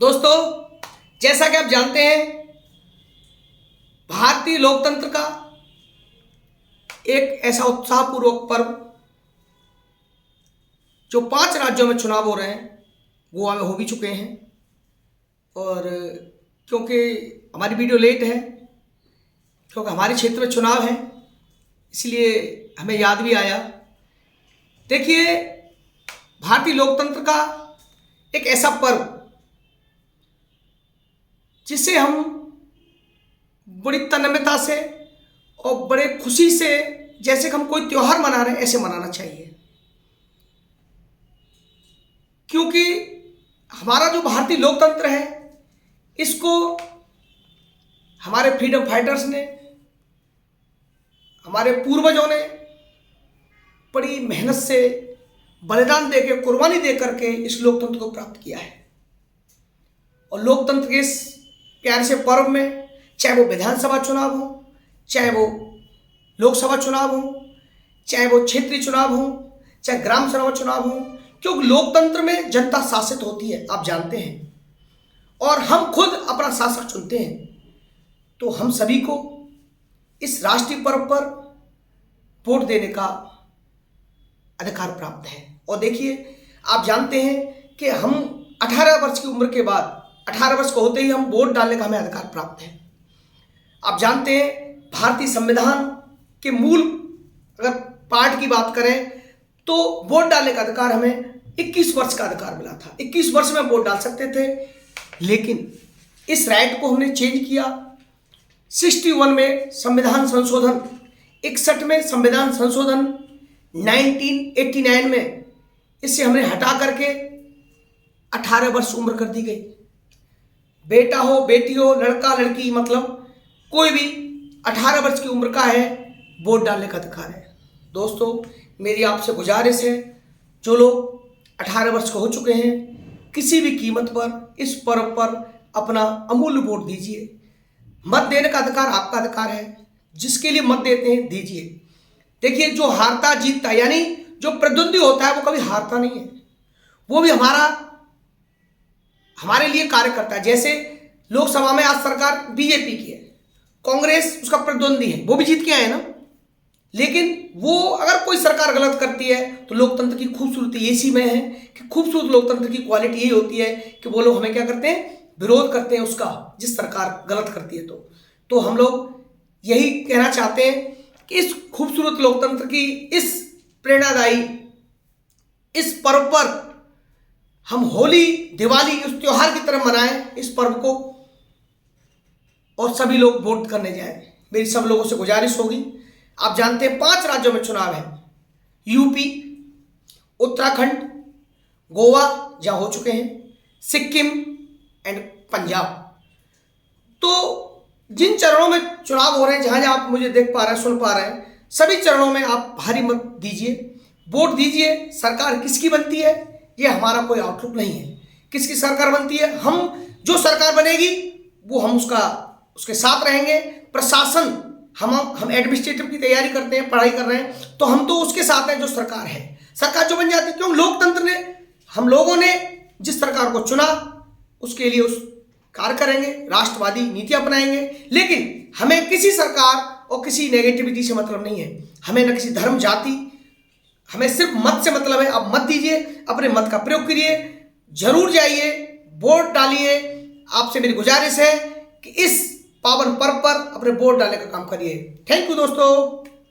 दोस्तों, जैसा कि आप जानते हैं, भारतीय लोकतंत्र का एक ऐसा उत्साहपूर्वक पर्व जो 5 राज्यों में चुनाव हो रहे हैं, गोवा में हो भी चुके हैं। और क्योंकि हमारी वीडियो लेट है, क्योंकि हमारे क्षेत्र में चुनाव है, इसलिए हमें याद भी आया। देखिए, भारतीय लोकतंत्र का एक ऐसा पर्व जिसे हम बड़ी तन्मयता से और बड़े खुशी से, जैसे कि हम कोई त्योहार मना रहे हैं, ऐसे मनाना चाहिए। क्योंकि हमारा जो भारतीय लोकतंत्र है, इसको हमारे फ्रीडम फाइटर्स ने, हमारे पूर्वजों ने बड़ी मेहनत से बलिदान देकर, कुर्बानी दे करके इस लोकतंत्र को प्राप्त किया है। और लोकतंत्र के इस प्यार से पर्व में, चाहे वो विधानसभा चुनाव हो, चाहे वो लोकसभा चुनाव हो, चाहे वो क्षेत्रीय चुनाव हो, चाहे ग्राम सभा चुनाव हो, क्योंकि लोकतंत्र में जनता शासित होती है, आप जानते हैं, और हम खुद अपना शासक चुनते हैं। तो हम सभी को इस राष्ट्रीय पर्व पर वोट देने का अधिकार प्राप्त है। और देखिए, आप जानते हैं कि हम 18 वर्ष की उम्र के बाद, 18 वर्ष को होते ही हम वोट डालने का हमें अधिकार प्राप्त है। आप जानते हैं, भारतीय संविधान के मूल अगर पाठ की बात करें तो वोट डालने का अधिकार हमें 21 वर्ष का अधिकार मिला था। 21 वर्ष में वोट डाल सकते थे, लेकिन इस राइट को हमने चेंज किया 61 में संविधान संशोधन, 61 में संविधान संशोधन, 1989 में इसे हमने हटा करके 18 वर्ष उम्र कर दी गई। बेटा हो, बेटी हो, लड़का लड़की, मतलब कोई भी 18 वर्ष की उम्र का है, वोट डालने का अधिकार है। दोस्तों, मेरी आपसे गुजारिश है, जो लोग 18 वर्ष के हो चुके हैं, किसी भी कीमत पर इस पर्व पर अपना अमूल्य वोट दीजिए। मत देने का अधिकार आपका अधिकार है, जिसके लिए मत देते हैं दीजिए। देखिए, जो हारता जीतता, यानी जो प्रतिद्वंदी होता है, वो कभी हारता नहीं है, वो भी हमारे लिए कार्य करता है। जैसे लोकसभा में आज सरकार बीजेपी की है, कांग्रेस उसका प्रतिद्वंदी है, वो भी जीत के आए ना। लेकिन वो अगर कोई सरकार गलत करती है तो लोकतंत्र की खूबसूरती इसी में है कि खूबसूरत लोकतंत्र की क्वालिटी यही होती है कि वो लोग हमें क्या करते हैं, विरोध करते हैं उसका, जिस सरकार गलत करती है। तो हम लोग यही कहना चाहते हैं कि इस खूबसूरत लोकतंत्र की इस प्रेरणादायी इस पर्व पर हम होली, दिवाली उस त्योहार की तरह मनाएं इस पर्व को, और सभी लोग वोट करने जाएं। मेरी सब लोगों से गुजारिश होगी। आप जानते हैं 5 राज्यों में चुनाव है, यूपी, उत्तराखंड, गोवा जहां हो चुके हैं, सिक्किम एंड पंजाब। तो जिन चरणों में चुनाव हो रहे हैं, जहां जहां आप मुझे देख पा रहे हैं, सुन पा रहे हैं, सभी चरणों में आप भारी मत दीजिए, वोट दीजिए। सरकार किसकी बनती है, ये हमारा कोई आउटलुक नहीं है। किसकी सरकार बनती है, हम जो सरकार बनेगी वो हम उसके साथ रहेंगे। प्रशासन, हम एडमिनिस्ट्रेटिव की तैयारी करते हैं, पढ़ाई कर रहे हैं, तो हम तो उसके साथ हैं जो सरकार है। सरकार जो बन जाती है, क्यों, लोकतंत्र ने, हम लोगों ने जिस सरकार को चुना उसके लिए उस कार्य करेंगे, राष्ट्रवादी नीति अपनाएंगे। लेकिन हमें किसी सरकार और किसी नेगेटिविटी से मतलब नहीं है, हमें न किसी धर्म, जाति, हमें सिर्फ मत से मतलब है। आप मत दीजिए, अपने मत का प्रयोग करिए, जरूर जाइए, वोट डालिए। आपसे मेरी गुजारिश है कि इस पावन पर्व पर अपने वोट डालने का काम करिए। थैंक यू दोस्तों।